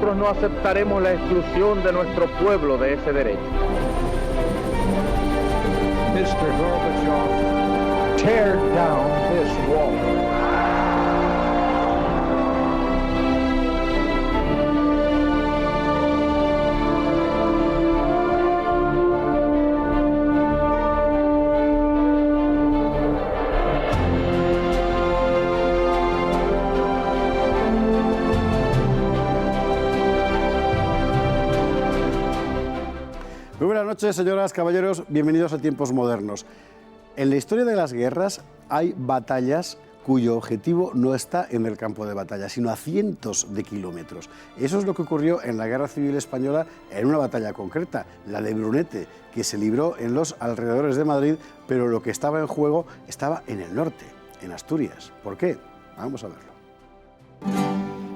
nosotros no aceptaremos la exclusión de nuestro pueblo de ese derecho. Mr. Gorbachev, tear down this wall. Muy buenas noches, señoras, caballeros, bienvenidos a Tiempos Modernos. En la historia de las guerras hay batallas cuyo objetivo no está en el campo de batalla, sino a cientos de kilómetros. Eso es lo que ocurrió en la Guerra Civil Española en una batalla concreta, la de Brunete, que se libró en los alrededores de Madrid, pero lo que estaba en juego estaba en el norte, en Asturias. ¿Por qué? Vamos a verlo.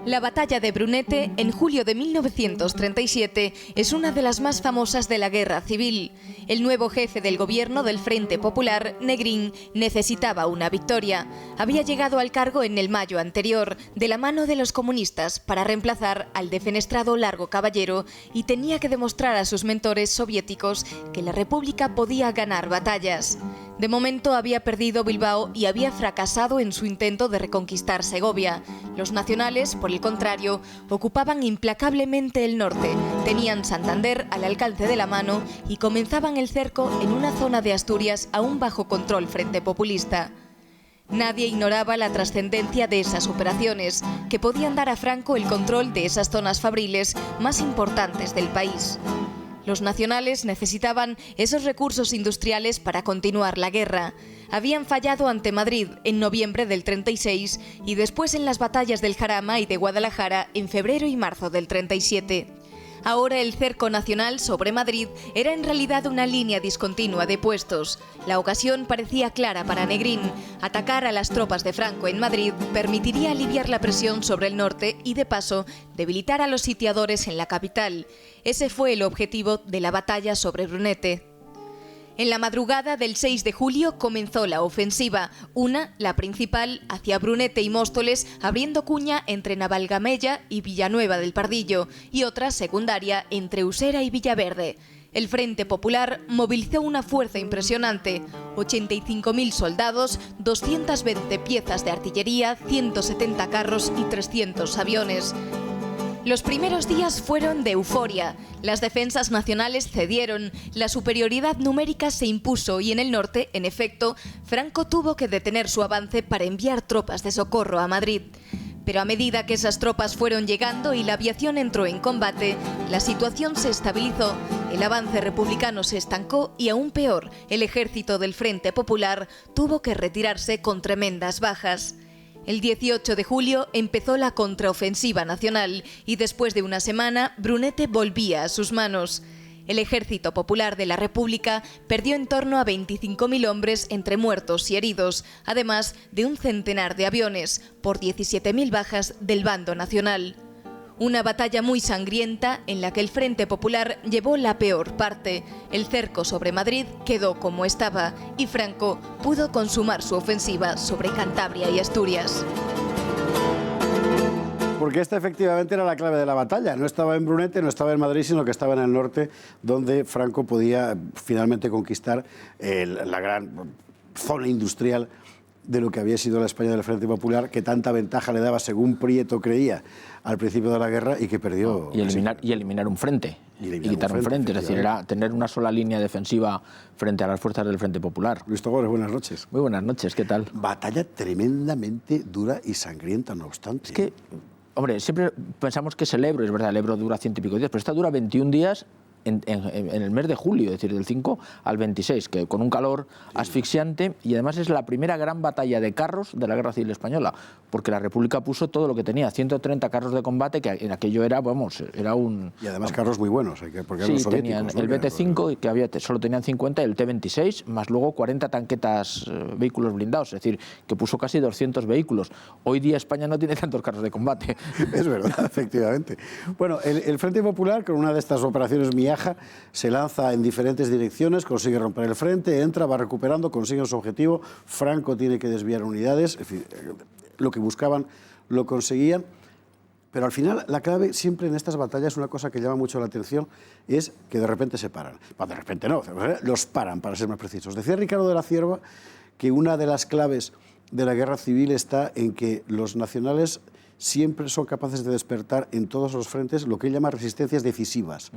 La batalla de Brunete, en julio de 1937, es una de las más famosas de la Guerra Civil. El nuevo jefe del gobierno del Frente Popular, Negrín, necesitaba una victoria. Había llegado al cargo en el mayo anterior, de la mano de los comunistas, para reemplazar al defenestrado Largo Caballero, y tenía que demostrar a sus mentores soviéticos que la República podía ganar batallas. De momento había perdido Bilbao y había fracasado en su intento de reconquistar Segovia. Los nacionales, por el contrario, ocupaban implacablemente el norte, tenían Santander al alcance de la mano y comenzaban el cerco en una zona de Asturias aún bajo control frente populista. Nadie ignoraba la trascendencia de esas operaciones, que podían dar a Franco el control de esas zonas fabriles más importantes del país. Los nacionales necesitaban esos recursos industriales para continuar la guerra. Habían fallado ante Madrid en noviembre del 36 y después en las batallas del Jarama y de Guadalajara en febrero y marzo del 37. Ahora el cerco nacional sobre Madrid era en realidad una línea discontinua de puestos. La ocasión parecía clara para Negrín. Atacar a las tropas de Franco en Madrid permitiría aliviar la presión sobre el norte y, de paso, debilitar a los sitiadores en la capital. Ese fue el objetivo de la batalla sobre Brunete. En la madrugada del 6 de julio comenzó la ofensiva, la principal, hacia Brunete y Móstoles, abriendo cuña entre Navalgamella y Villanueva del Pardillo, y otra secundaria entre Usera y Villaverde. El Frente Popular movilizó una fuerza impresionante, 85.000 soldados, 220 piezas de artillería, 170 carros y 300 aviones. Los primeros días fueron de euforia. Las defensas nacionales cedieron, la superioridad numérica se impuso y en el norte, en efecto, Franco tuvo que detener su avance para enviar tropas de socorro a Madrid. Pero a medida que esas tropas fueron llegando y la aviación entró en combate, la situación se estabilizó, el avance republicano se estancó y, aún peor, el ejército del Frente Popular tuvo que retirarse con tremendas bajas. El 18 de julio empezó la contraofensiva nacional y después de una semana Brunete volvía a sus manos. El Ejército Popular de la República perdió en torno a 25.000 hombres entre muertos y heridos, además de un centenar de aviones, por 17.000 bajas del bando nacional. Una batalla muy sangrienta en la que el Frente Popular llevó la peor parte. El cerco sobre Madrid quedó como estaba y Franco pudo consumar su ofensiva sobre Cantabria y Asturias. Porque esta efectivamente era la clave de la batalla. No estaba en Brunete, no estaba en Madrid, sino que estaba en el norte, donde Franco podía finalmente conquistar la gran zona industrial de lo que había sido la España del Frente Popular, que tanta ventaja le daba, según Prieto creía, al principio de la guerra, y que perdió. Y eliminar un frente. Y quitar un frente, es decir, era tener una sola línea defensiva frente a las fuerzas del Frente Popular. Luis Togores, buenas noches. Muy buenas noches, ¿qué tal? Batalla tremendamente dura y sangrienta, no obstante. Es que, hombre, siempre pensamos que es el Ebro, es verdad, el Ebro dura 100 y pico días, pero esta dura 21 días en el mes de julio, es decir, del 5 al 26, que con un calor asfixiante, y además es la primera gran batalla de carros de la Guerra Civil Española, porque la República puso todo lo que tenía, 130 carros de combate, que en aquello era, era un... Y además carros muy buenos, porque eran sí, los tenían el BT-5, que solo tenían 50, el T-26, más luego 40 tanquetas, vehículos blindados, es decir, que puso casi 200 vehículos. Hoy día España no tiene tantos carros de combate. Es verdad, efectivamente. Bueno, el Frente Popular, con una de estas operaciones se lanza en diferentes direcciones, consigue romper el frente, entra, va recuperando, consigue su objetivo. Franco tiene que desviar unidades, en fin, lo que buscaban lo conseguían. Pero al final la clave siempre en estas batallas, una cosa que llama mucho la atención, es que de repente se paran. Bueno, de repente no, los paran, para ser más precisos. Decía Ricardo de la Cierva que una de las claves de la guerra civil está en que los nacionales siempre son capaces de despertar en todos los frentes lo que él llama resistencias decisivas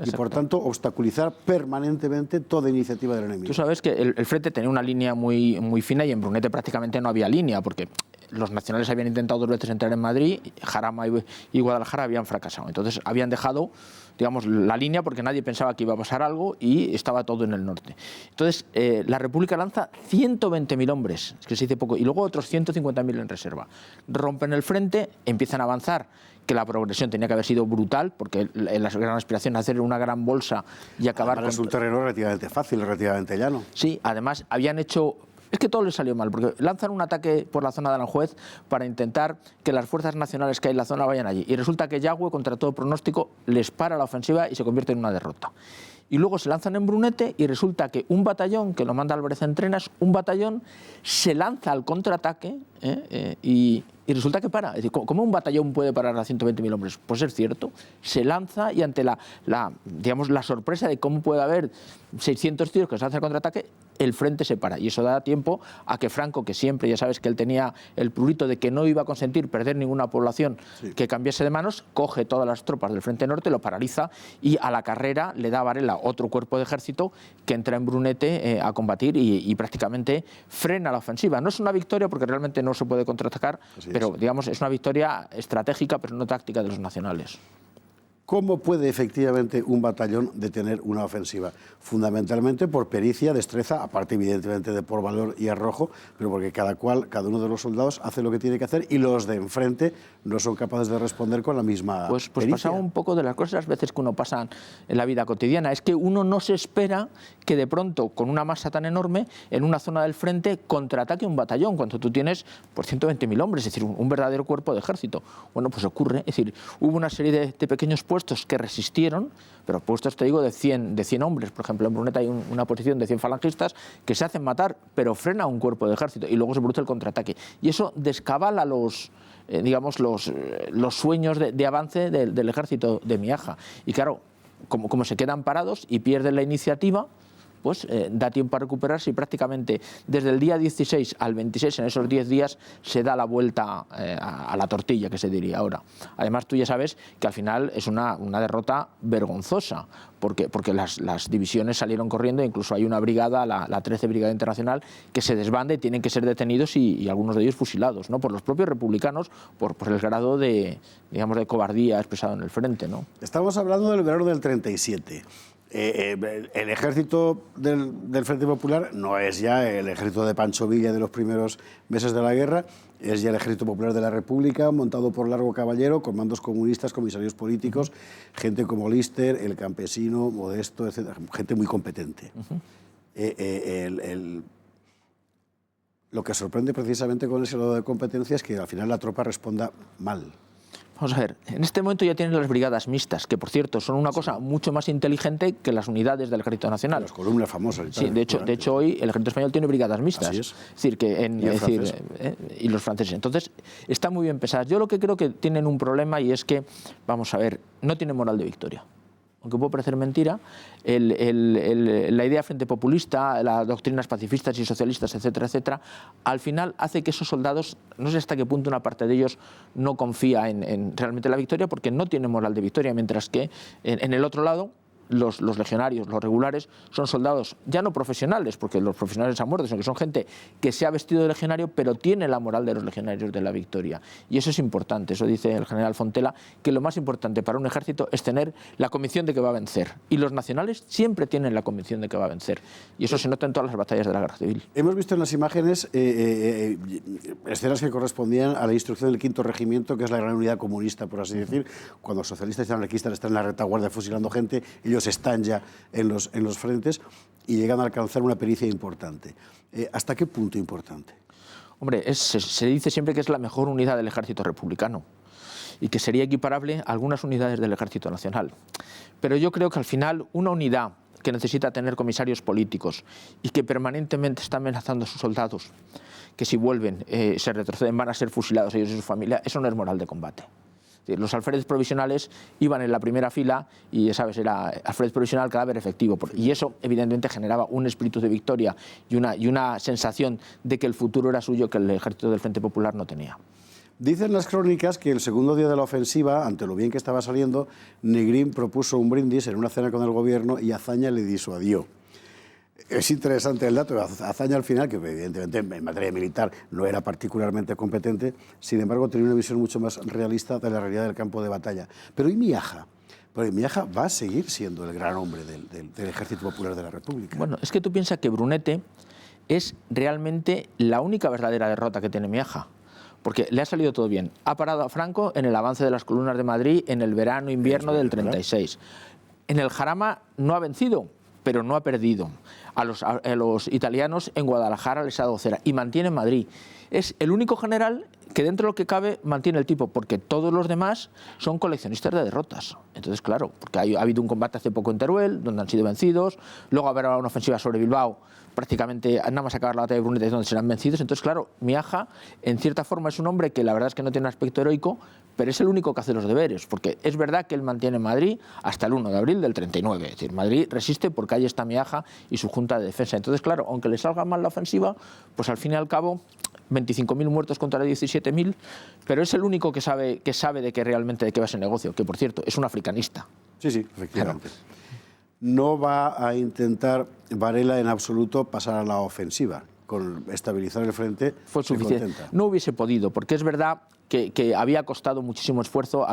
y, por tanto, obstaculizar permanentemente toda iniciativa del enemigo. Tú sabes que el frente tenía una línea muy fina y en Brunete prácticamente no había línea, porque los nacionales habían intentado 2 veces entrar en Madrid, Jarama y Guadalajara habían fracasado. Entonces habían dejado, digamos, la línea porque nadie pensaba que iba a pasar algo y estaba todo en el norte. Entonces la República lanza 120.000 hombres, es que se dice poco, y luego otros 150.000 en reserva. Rompen el frente, empiezan a avanzar, que la progresión tenía que haber sido brutal, porque la gran aspiración es hacer una gran bolsa y acabar con... Es un terreno relativamente fácil, relativamente llano. Sí, además habían hecho... Es que todo les salió mal, porque lanzan un ataque por la zona de Aranjuez para intentar que las fuerzas nacionales que hay en la zona vayan allí. Y resulta que Yagüe, contra todo pronóstico, les para la ofensiva y se convierte en una derrota. Y luego se lanzan en Brunete y resulta que un batallón, que lo manda Álvarez Entrenas, un batallón se lanza al contraataque y resulta que para. Es decir, ¿cómo un batallón puede parar a 120.000 hombres? Pues es cierto, se lanza y ante digamos, la sorpresa de cómo puede haber 600 tiros que se lanzan al contraataque, el frente se para. Y eso da tiempo a que Franco, que siempre, ya sabes que él tenía el prurito de que no iba a consentir perder ninguna población que cambiase de manos, coge todas las tropas del frente norte, lo paraliza y a la carrera le da a Varela otro cuerpo de ejército que entra en Brunete a combatir y prácticamente frena la ofensiva. No es una victoria porque realmente no se puede contraatacar, pero digamos es una victoria estratégica pero no táctica de los nacionales. ¿Cómo puede efectivamente un batallón detener una ofensiva? Fundamentalmente por pericia, destreza, aparte evidentemente de por valor y arrojo, pero porque cada uno de los soldados hace lo que tiene que hacer y los de enfrente no son capaces de responder con la misma pericia. Pues pasaba un poco de las cosas veces que uno pasa en la vida cotidiana. Es que uno no se espera que de pronto, con una masa tan enorme, en una zona del frente contraataque un batallón, cuando tú tienes pues, 120.000 hombres, es decir, un verdadero cuerpo de ejército. Bueno, pues ocurre, es decir, hubo una serie de pequeños puestos que resistieron, pero puestos, te digo, de 100 hombres. Por ejemplo, en Brunete hay una posición de 100 falangistas que se hacen matar, pero frena un cuerpo de ejército y luego se produce el contraataque. Y eso descabala digamos, los sueños de avance del ejército de Miaja. Y claro, como se quedan parados y pierden la iniciativa, pues da tiempo a recuperarse y prácticamente desde el día 16 al 26, en esos 10 días, se da la vuelta a la tortilla, que se diría ahora. Además, tú ya sabes que al final es una derrota vergonzosa, porque las divisiones salieron corriendo, incluso hay una brigada, la 13 Brigada Internacional, que se desbanda y tienen que ser detenidos y algunos de ellos fusilados, ¿no? Por los propios republicanos, por el grado de cobardía expresado en el frente, ¿no? Estamos hablando del verano del 37. El ejército del Frente Popular no es ya el ejército de Pancho Villa de los primeros meses de la guerra, es ya el ejército popular de la República, montado por Largo Caballero, con mandos comunistas, comisarios políticos, gente como Lister, el Campesino, Modesto, etc., gente muy competente. Lo que sorprende precisamente con ese lado de competencia es que al final la tropa responda mal. Vamos a ver, en este momento ya tienen las brigadas mixtas, que por cierto son una cosa mucho más inteligente que las unidades del Ejército Nacional. Las columnas famosas. Sí, de hecho hoy el Ejército Español tiene brigadas mixtas. Así es. Decir, y los franceses. Entonces, está muy bien pensadas. Yo lo que creo que tienen un problema y es que, vamos a ver, no tienen moral de victoria. Aunque puede parecer mentira, la idea frente populista, las doctrinas pacifistas y socialistas, etcétera, etcétera, al final hace que esos soldados, no sé hasta qué punto una parte de ellos no confía en realmente la victoria porque no tienen moral de victoria, mientras que en el otro lado, los legionarios, los regulares, son soldados ya no profesionales, porque los profesionales han muerto, sino que son gente que se ha vestido de legionario, pero tiene la moral de los legionarios de la victoria. Y eso es importante, eso dice el general Fontela, que lo más importante para un ejército es tener la convicción de que va a vencer. Y los nacionales siempre tienen la convicción de que va a vencer. Y eso se nota en todas las batallas de la guerra civil. Hemos visto en las imágenes escenas que correspondían a la instrucción del 5º Regimiento, que es la gran unidad comunista, por así decir. Cuando los socialistas y anarquistas están en la retaguardia fusilando gente, ellos están ya en los frentes y llegan a alcanzar una pericia importante. ¿Hasta qué punto importante? Hombre, se dice siempre que es la mejor unidad del ejército republicano y que sería equiparable a algunas unidades del ejército nacional. Pero yo creo que al final una unidad que necesita tener comisarios políticos y que permanentemente está amenazando a sus soldados, que si vuelven, se retroceden, van a ser fusilados ellos y su familia, eso no es moral de combate. Es decir, los alféreces provisionales iban en la primera fila y, ya sabes, era alférez provisional, cadáver efectivo. Y eso, evidentemente, generaba un espíritu de victoria y una sensación de que el futuro era suyo que el ejército del Frente Popular no tenía. Dicen las crónicas que el segundo día de la ofensiva, ante lo bien que estaba saliendo, Negrín propuso un brindis en una cena con el gobierno y Azaña le disuadió. Es interesante el dato. Azaña al final, que evidentemente en materia militar no era particularmente competente, sin embargo tenía una visión mucho más realista de la realidad del campo de batalla. Pero ¿y Miaja? Pero Miaja va a seguir siendo el gran hombre del Ejército Popular de la República. Bueno, es que tú piensas que Brunete es realmente la única verdadera derrota que tiene Miaja. Porque le ha salido todo bien. Ha parado a Franco en el avance de las columnas de Madrid en el verano-invierno del 36. En el Jarama no ha vencido, pero no ha perdido. A los italianos en Guadalajara les ha dado cera y mantiene Madrid. Es el único general que dentro de lo que cabe mantiene el tipo, porque todos los demás son coleccionistas de derrotas. Entonces, claro, porque ha habido un combate hace poco en Teruel, donde han sido vencidos, luego habrá una ofensiva sobre Bilbao, prácticamente nada más acabar la batalla de Brunete, donde serán vencidos. Entonces, claro, Miaja, en cierta forma, es un hombre que la verdad es que no tiene un aspecto heroico, pero es el único que hace los deberes, porque es verdad que él mantiene Madrid hasta el 1 de abril del 39. Es decir, Madrid resiste porque ahí está Miaja y su Junta de Defensa. Entonces, claro, aunque le salga mal la ofensiva, pues al fin y al cabo 25.000 muertos contra 17.000, pero es el único que sabe de que realmente de qué va ese negocio, que por cierto es un africanista. Sí, efectivamente. Claro. No va a intentar Varela en absoluto pasar a la ofensiva. Con estabilizar el frente fue suficiente. No hubiese podido, porque es verdad que había costado muchísimo esfuerzo,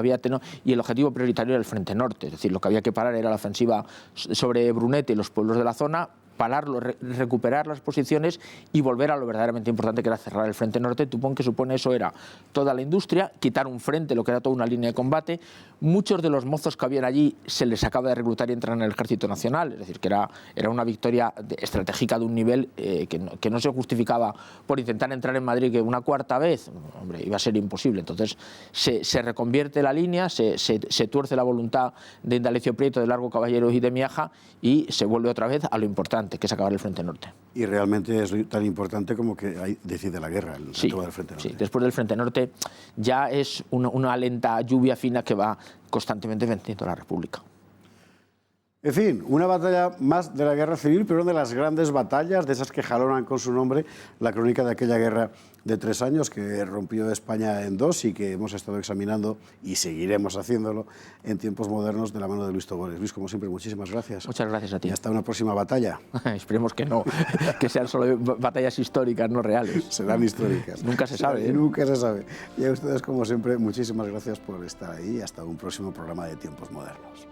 y el objetivo prioritario era el frente norte. Es decir, lo que había que parar era la ofensiva sobre Brunete y los pueblos de la zona, pararlo, recuperar las posiciones y volver a lo verdaderamente importante, que era cerrar el frente norte. Tú que supone eso era toda la industria, quitar un frente, lo que era toda una línea de combate. Muchos de los mozos que habían allí se les acaba de reclutar y entran en el Ejército Nacional, es decir, que era una victoria estratégica de un nivel que no se justificaba por intentar entrar en Madrid que una cuarta vez, hombre, iba a ser imposible. Entonces se reconvierte la línea, se tuerce la voluntad de Indalecio Prieto, de Largo Caballero y de Miaja, y se vuelve otra vez a lo importante, que es acabar el frente norte. Y realmente es tan importante como que ahí decide la guerra, el tema del frente norte. Sí, después del frente norte ya es una lenta lluvia fina que va constantemente venciendo a la República. En fin, una batalla más de la guerra civil, pero una de las grandes batallas, de esas que jalonan con su nombre la crónica de aquella guerra de 3 años que rompió España en dos y que hemos estado examinando y seguiremos haciéndolo en tiempos modernos de la mano de Luis Togores. Luis, como siempre, muchísimas gracias. Muchas gracias a ti. Y hasta una próxima batalla. Esperemos que no, que sean solo batallas históricas, no reales. Serán históricas. Nunca se sabe. Nunca se sabe. Y a ustedes, como siempre, muchísimas gracias por estar ahí. Hasta un próximo programa de Tiempos Modernos.